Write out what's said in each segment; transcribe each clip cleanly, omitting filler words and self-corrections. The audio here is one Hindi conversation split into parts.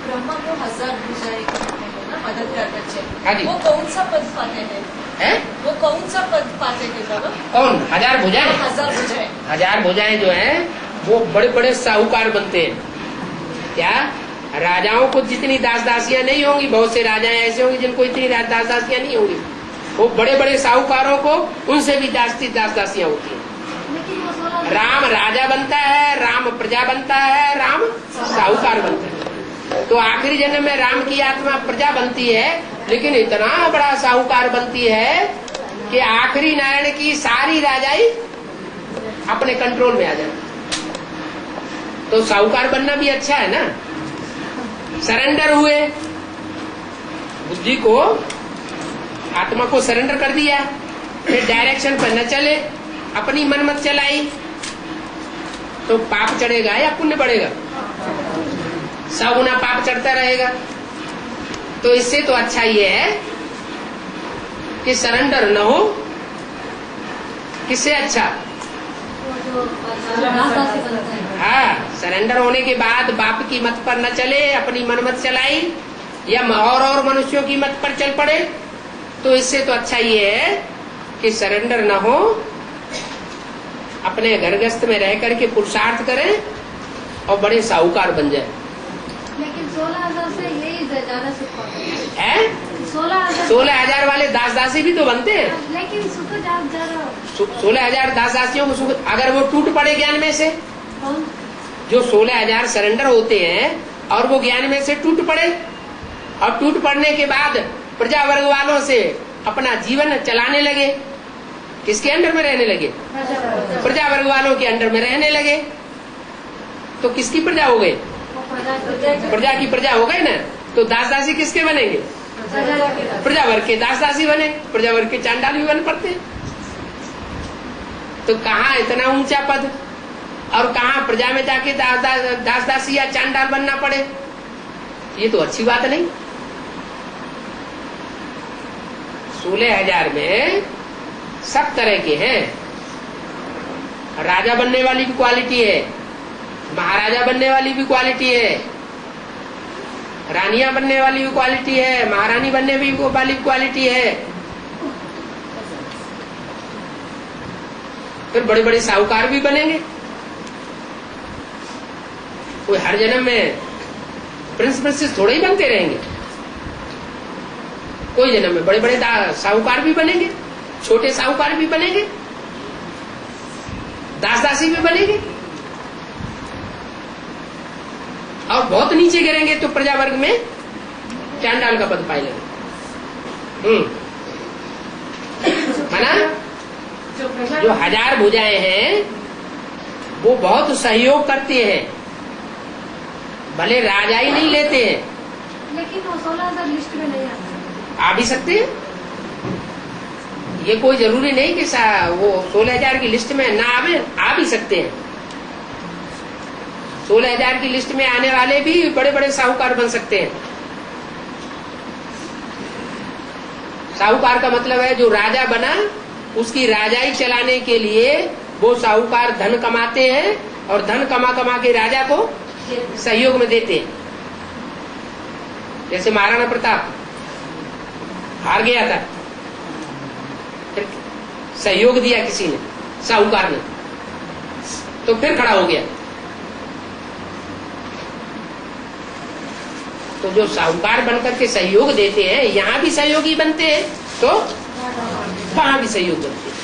ब्रह्मा को 1000 भुजाएं ना मदद करना हाँ चाहिए, जी। वो कौन सा पद पाते हैं? वो कौन सा पद पाते हैं बाबा? कौन 1000 भुजाएं? 1000 भुजाएं। 1000 भुजाएं जो है वो बड़े बड़े साहूकार बनते हैं। क्या राजाओं को जितनी दास दासियां नहीं होंगी, बहुत से राजा ऐसे होंगे जिनको इतनी दास दासियां नहीं होंगी, वो बड़े बड़े साहूकारों को उनसे भी दास दासियां होती हैं। राम राजा बनता है, राम प्रजा बनता है, राम साहूकार बनता है। तो आखिरी जन्म में राम की आत्मा प्रजा बनती है, लेकिन इतना बड़ा साहूकार बनती है कि आखिरी नारायण की सारी राजाई अपने कंट्रोल में आ जाती। तो साहूकार बनना भी अच्छा है ना। सरेंडर हुए, बुद्धि को, आत्मा को सरेंडर कर दिया, फिर डायरेक्शन पर न चले, अपनी मन मत चलाई, तो पाप चढ़ेगा या पुण्य बढ़ेगा? 100 गुना पाप चढ़ता रहेगा। तो इससे तो अच्छा ये है कि सरेंडर न हो। किससे अच्छा? हाँ, सरेंडर होने के बाद बाप की मत पर न चले, अपनी मन मत चलाई, या और मनुष्यों की मत पर चल पड़े। तो इससे तो अच्छा ये है कि सरेंडर न हो, अपने घरगस्त में रह करके पुरुषार्थ करें और बड़े साहूकार बन जाए। लेकिन 16,000 से यही ज्यादा सुख है। 16,000 वाले दास दासी भी तो बनते हैं, लेकिन सुख ज्यादा। 16,000 दास दासियों को सुख, अगर वो टूट पड़े ज्ञान में से, जो 16,000 सरेंडर होते हैं और वो ज्ञान में से टूट पड़े, और टूट पड़ने के बाद प्रजा वर्ग वालों से अपना जीवन चलाने लगे, किसके अंडर में रहने लगे? प्रजा वर्ग वालों के अंडर में रहने लगे, तो किसकी प्रजा हो गए? प्रजा की प्रजा हो गए ना। तो दास दासी किसके बनेंगे? प्रजा वर्ग के दास दासी बने, प्रजा वर्ग के चांडाल भी बन पड़ते। तो कहाँ इतना ऊंचा पद, और कहाँ प्रजा में जाके दास दासी या चांडाल बनना पड़े? ये तो अच्छी बात नहीं। 16,000 में सब तरह के हैं। राजा बनने वाली भी क्वालिटी है, महाराजा बनने वाली भी क्वालिटी है, रानियां बनने वाली भी क्वालिटी है, महारानी बनने वाली भी क्वालिटी है। फिर बड़े बड़े साहूकार भी बनेंगे। कोई हर जन्म में प्रिंस प्रिंसेस थोड़े ही बनते रहेंगे। कोई जन्म में बड़े बड़े साहूकार भी बनेंगे, छोटे साहूकार भी बनेंगे, दास दासी भी बनेंगे, और बहुत नीचे गिरेंगे तो प्रजा वर्ग में चांडाल का पद पाएंगे। माना जो 1000 भुजाएं हैं वो बहुत सहयोग करते हैं, भले राजा ही नहीं लेते हैं। लेकिन वो 16,000 लिस्ट में नहीं आता। आ भी सकते हैं, ये कोई जरूरी नहीं कि वो 16,000 की लिस्ट में ना आवे, आ भी सकते हैं। 16,000 की लिस्ट में आने वाले भी बड़े बड़े साहूकार बन सकते हैं। साहूकार का मतलब है जो राजा बना उसकी राजाई चलाने के लिए वो साहूकार धन कमाते हैं, और धन कमा कमा के राजा को सहयोग में देते हैं। जैसे महाराणा प्रताप हार गया था, फिर सहयोग दिया किसी ने, साहूकार ने, तो फिर खड़ा हो गया। तो जो साहूकार बनकर के सहयोग देते हैं, यहाँ भी सहयोगी बनते हैं तो वहां भी सहयोग बनते हैं।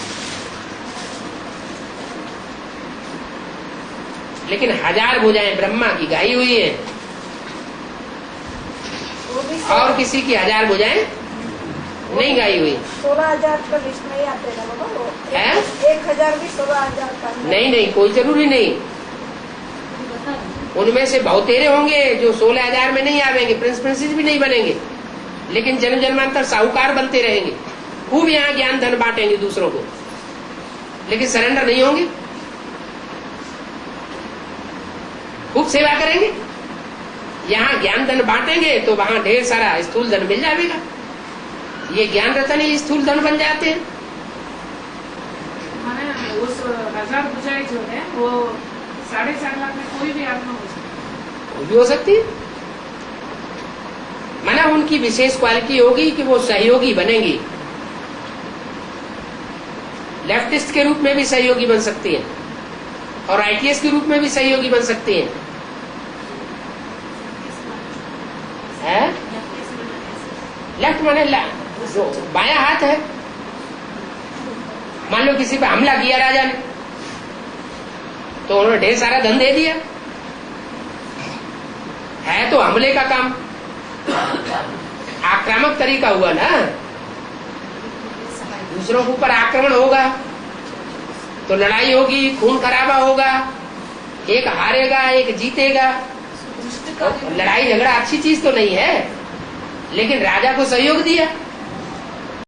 लेकिन 1000 भुजाएं ब्रह्मा की गाई हुई है, और किसी की 1000 भुजाएं नहीं गाई हुई। 16,000 का लिस्ट नहीं आते ना बाबा? है 1,000 भी 16,000 का नहीं, कोई जरूरी नहीं। उनमें से बहुतेरे होंगे जो 16,000 में नहीं आवेंगे, प्रिंस प्रिंसेस भी नहीं बनेंगे, लेकिन जन्म जन्मांतर साहूकार बनते रहेंगे, खूब यहाँ ज्ञान धन बांटेंगे दूसरों को, लेकिन सरेंडर नहीं होंगे, खूब सेवा करेंगे। यहाँ ज्ञान धन बांटेंगे तो वहां ढेर सारा स्थूल धन मिल जाएगा। ये ज्ञान रतन ही स्थूल धन बन जाते हैं। उस 1000 भुजाएं जो है वो 4.5 लाख में कोई भी आत्मा हो सकती है। वो भी हो सकती है। मानव उनकी विशेष क्वालिटी होगी कि वो सहयोगी बनेंगी, लेफ्टिस्ट के रूप में भी सहयोगी बन सकती है और आईटीएस के रूप में भी सहयोगी बन सकती है। लेफ्ट माने जो बायां हाथ है। मान लो किसी पे हमला किया राजा ने, तो उन्होंने ढेर सारा धन दे दिया, है तो हमले का काम, आक्रामक तरीका हुआ ना, दूसरों के ऊपर आक्रमण होगा तो लड़ाई होगी, खून खराबा होगा, एक हारेगा एक जीतेगा। लड़ाई झगड़ा अच्छी चीज तो नहीं है, लेकिन राजा को सहयोग दिया,